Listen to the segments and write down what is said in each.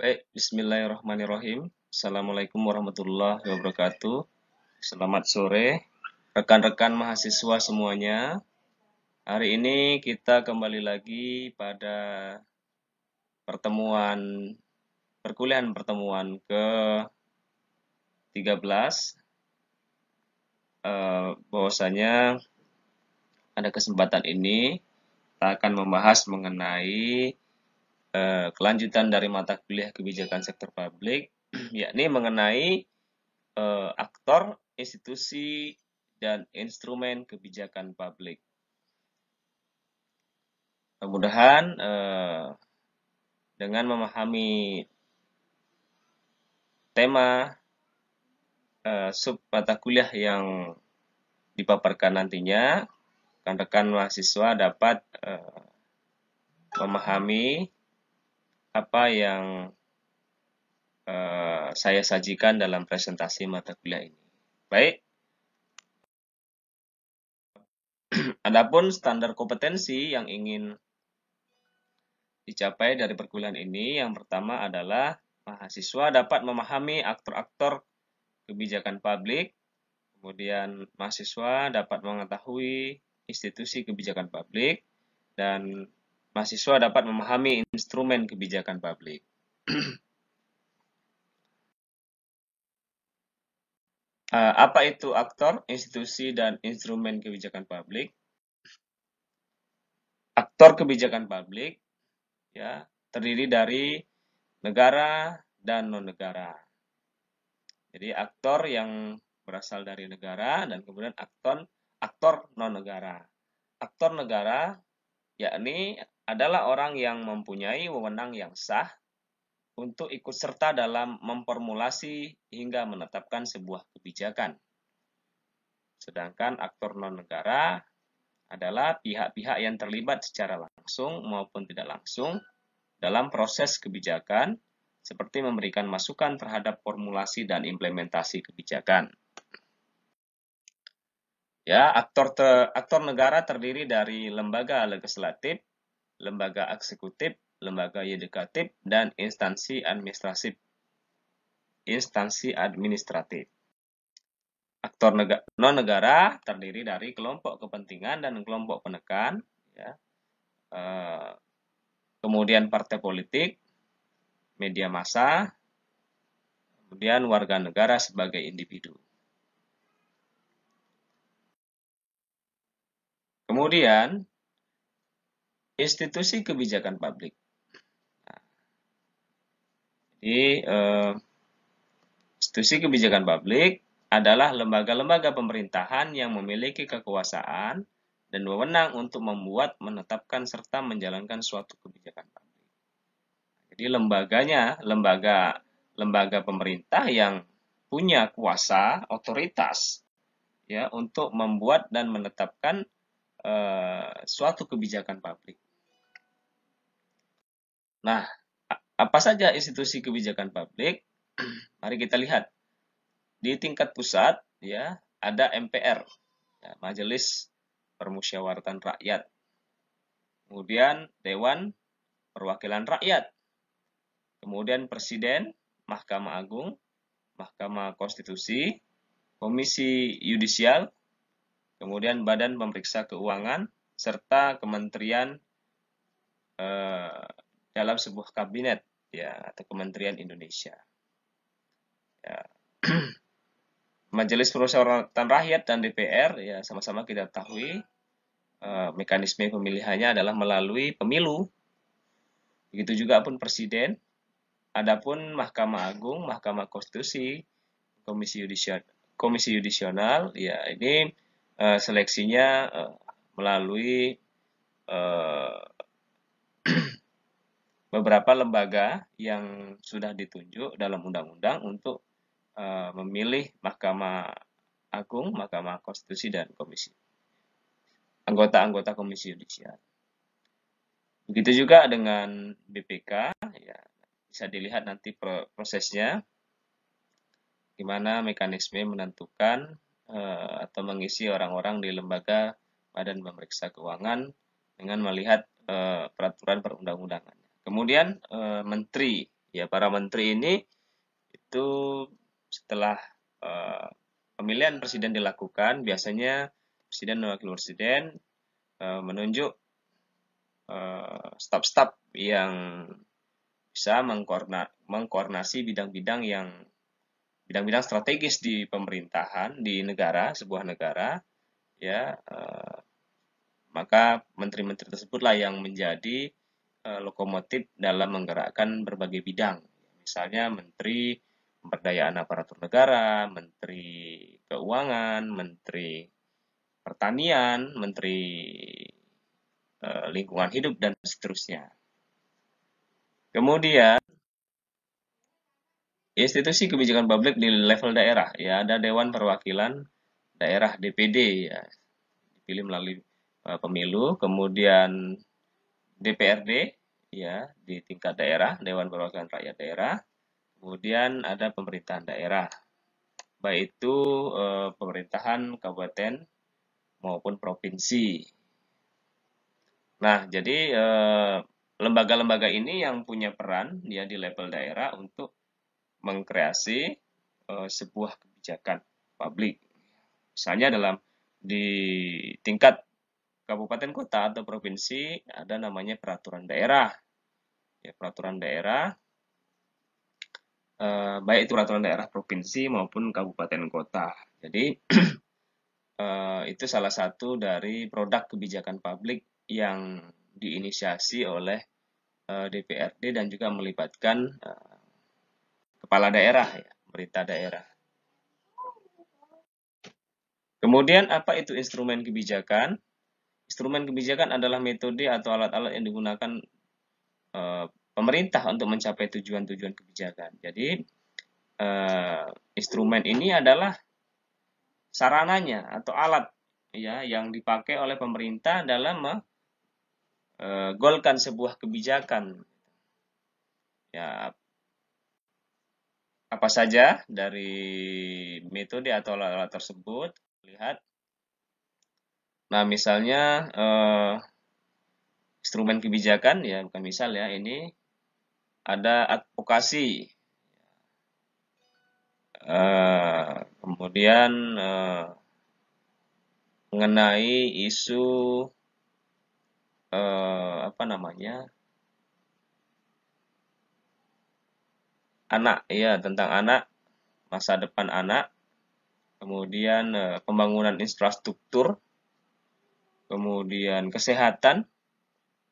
Baik, bismillahirrahmanirrahim. Assalamualaikum warahmatullahi wabarakatuh. Selamat sore, rekan-rekan mahasiswa semuanya. Hari ini kita kembali lagi pada perkuliahan pertemuan ke-13. Bahwasanya pada kesempatan ini kita akan membahas mengenai kelanjutan dari mata kuliah kebijakan sektor publik, yakni mengenai aktor, institusi, dan instrumen kebijakan publik. Mudah-mudahan dengan memahami tema sub mata kuliah yang dipaparkan nantinya, rekan-rekan mahasiswa dapat memahami apa yang saya sajikan dalam presentasi mata kuliah ini. Baik. Adapun standar kompetensi yang ingin dicapai dari perkuliahan ini, yang pertama adalah mahasiswa dapat memahami aktor-aktor kebijakan publik, kemudian mahasiswa dapat mengetahui institusi kebijakan publik, dan mahasiswa dapat memahami instrumen kebijakan publik. Apa itu aktor, institusi, dan instrumen kebijakan publik? Aktor kebijakan publik ya terdiri dari negara dan non-negara. Jadi aktor yang berasal dari negara dan kemudian aktor non-negara. Aktor negara yakni adalah orang yang mempunyai wewenang yang sah untuk ikut serta dalam memformulasi hingga menetapkan sebuah kebijakan. Sedangkan aktor non-negara adalah pihak-pihak yang terlibat secara langsung maupun tidak langsung dalam proses kebijakan, seperti memberikan masukan terhadap formulasi dan implementasi kebijakan. Ya, aktor negara terdiri dari lembaga legislatif, lembaga eksekutif, lembaga yudikatif, dan instansi administratif. Aktor non-negara terdiri dari kelompok kepentingan dan kelompok penekan, ya. Kemudian partai politik, media massa, kemudian warga negara sebagai individu. Kemudian, institusi kebijakan publik. Jadi, institusi kebijakan publik adalah lembaga-lembaga pemerintahan yang memiliki kekuasaan dan wewenang untuk membuat, menetapkan, serta menjalankan suatu kebijakan publik. Jadi lembaga pemerintah yang punya kuasa, otoritas, ya, untuk membuat dan menetapkan suatu kebijakan publik. Nah, apa saja institusi kebijakan publik? Mari kita lihat. Di tingkat pusat, ya, ada MPR, ya, Majelis Permusyawaratan Rakyat. Kemudian Dewan Perwakilan Rakyat. Kemudian Presiden, Mahkamah Agung, Mahkamah Konstitusi, Komisi Yudisial, kemudian Badan Pemeriksa Keuangan, serta kementerian dalam sebuah kabinet, ya, atau Kementerian Indonesia. Ya. Majelis Permusyawaratan Rakyat dan DPR, ya, sama-sama kita ketahui mekanisme pemilihannya adalah melalui pemilu. Begitu juga pun Presiden. Adapun Mahkamah Agung, Mahkamah Konstitusi, Komisi Yudisial, ya, ini seleksinya melalui beberapa lembaga yang sudah ditunjuk dalam undang-undang untuk memilih Mahkamah Agung, Mahkamah Konstitusi, dan anggota-anggota Komisi Yudisial. Begitu juga dengan BPK, ya, bisa dilihat nanti prosesnya, gimana mekanisme menentukan atau mengisi orang-orang di lembaga Badan Pemeriksa Keuangan dengan melihat peraturan perundang-undangan. Kemudian menteri, Ya, para menteri ini itu setelah pemilihan presiden dilakukan, biasanya presiden dan wakil presiden menunjuk staf-staf yang bisa mengkoordinasi bidang-bidang strategis di pemerintahan di negara, sebuah negara, ya. Maka menteri-menteri tersebutlah yang menjadi lokomotif dalam menggerakkan berbagai bidang. Misalnya menteri pemberdayaan aparatur negara, menteri keuangan, menteri pertanian, menteri lingkungan hidup, dan seterusnya. Kemudian institusi kebijakan publik di level daerah, ya ada Dewan Perwakilan Daerah DPD, ya dipilih melalui pemilu, kemudian DPRD, ya di tingkat daerah, Dewan Perwakilan Rakyat Daerah, kemudian ada pemerintahan daerah, baik itu pemerintahan kabupaten maupun provinsi. Nah, jadi lembaga-lembaga ini yang punya peran ya di level daerah untuk mengkreasi sebuah kebijakan publik. Misalnya di tingkat kabupaten kota atau provinsi ada namanya peraturan daerah. Ya, peraturan daerah baik itu peraturan daerah provinsi maupun kabupaten kota. Jadi itu salah satu dari produk kebijakan publik yang diinisiasi oleh DPRD dan juga melibatkan kepala daerah, ya, pemerintah daerah. Kemudian apa itu instrumen kebijakan? Instrumen kebijakan adalah metode atau alat-alat yang digunakan pemerintah untuk mencapai tujuan-tujuan kebijakan. Jadi instrumen ini adalah sarananya atau alat ya yang dipakai oleh pemerintah dalam menggolkan sebuah kebijakan. Ya, apa saja dari metode atau alat-alat tersebut? Lihat. Nah, misalnya instrumen kebijakan, ya bukan misal ya, ini ada advokasi, kemudian mengenai isu apa namanya, anak, ya tentang anak, masa depan anak, kemudian pembangunan infrastruktur, kemudian kesehatan,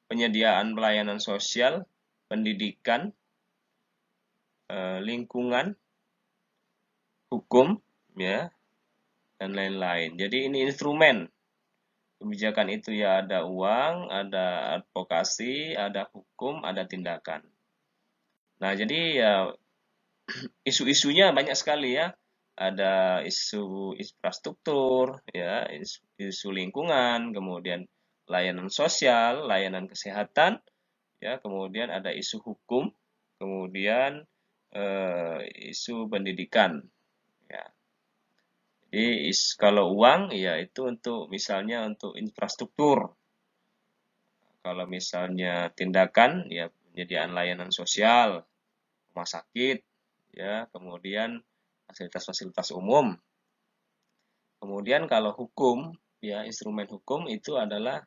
penyediaan pelayanan sosial, pendidikan, lingkungan, hukum, ya, dan lain-lain. Jadi ini instrumen kebijakan itu, ya ada uang, ada advokasi, ada hukum, ada tindakan. Nah, jadi ya isu-isunya banyak sekali ya. Ada isu infrastruktur, ya, isu lingkungan, kemudian layanan sosial, layanan kesehatan, ya, kemudian ada isu hukum, kemudian isu pendidikan, ya. Jadi kalau uang ya itu untuk misalnya untuk infrastruktur. Kalau misalnya tindakan ya penyediaan layanan sosial, rumah sakit, ya, kemudian fasilitas-fasilitas umum. Kemudian kalau hukum, ya instrumen hukum itu adalah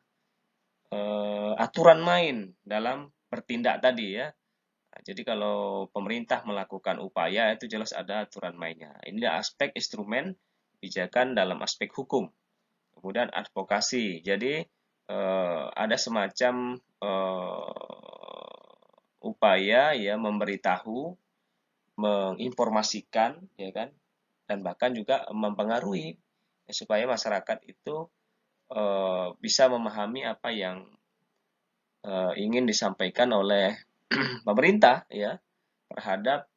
aturan main dalam bertindak tadi ya. Nah, jadi kalau pemerintah melakukan upaya itu jelas ada aturan mainnya. Ini aspek instrumen kebijakan dalam aspek hukum. Kemudian advokasi. Jadi ada semacam upaya ya memberitahu, menginformasikan, ya kan, dan bahkan juga mempengaruhi ya, supaya masyarakat itu bisa memahami apa yang ingin disampaikan oleh pemerintah ya terhadap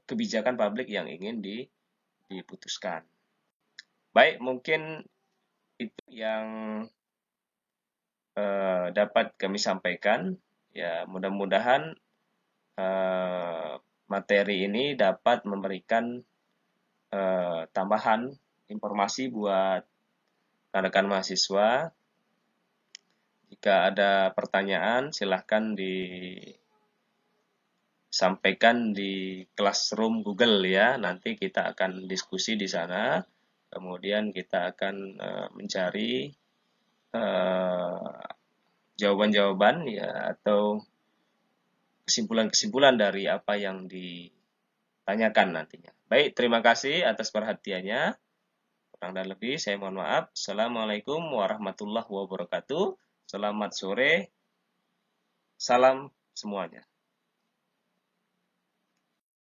kebijakan publik yang ingin diputuskan. Baik, mungkin itu yang dapat kami sampaikan. Ya, mudah-mudahan materi ini dapat memberikan tambahan informasi buat rekan-rekan mahasiswa. Jika ada pertanyaan, silahkan sampaikan di Classroom Google ya. Nanti kita akan diskusi di sana. Kemudian kita akan mencari jawaban-jawaban ya atau kesimpulan-kesimpulan dari apa yang ditanyakan nantinya. Baik, terima kasih atas perhatiannya. Kurang dan lebih saya mohon maaf. Assalamualaikum warahmatullahi wabarakatuh. Selamat sore. Salam semuanya.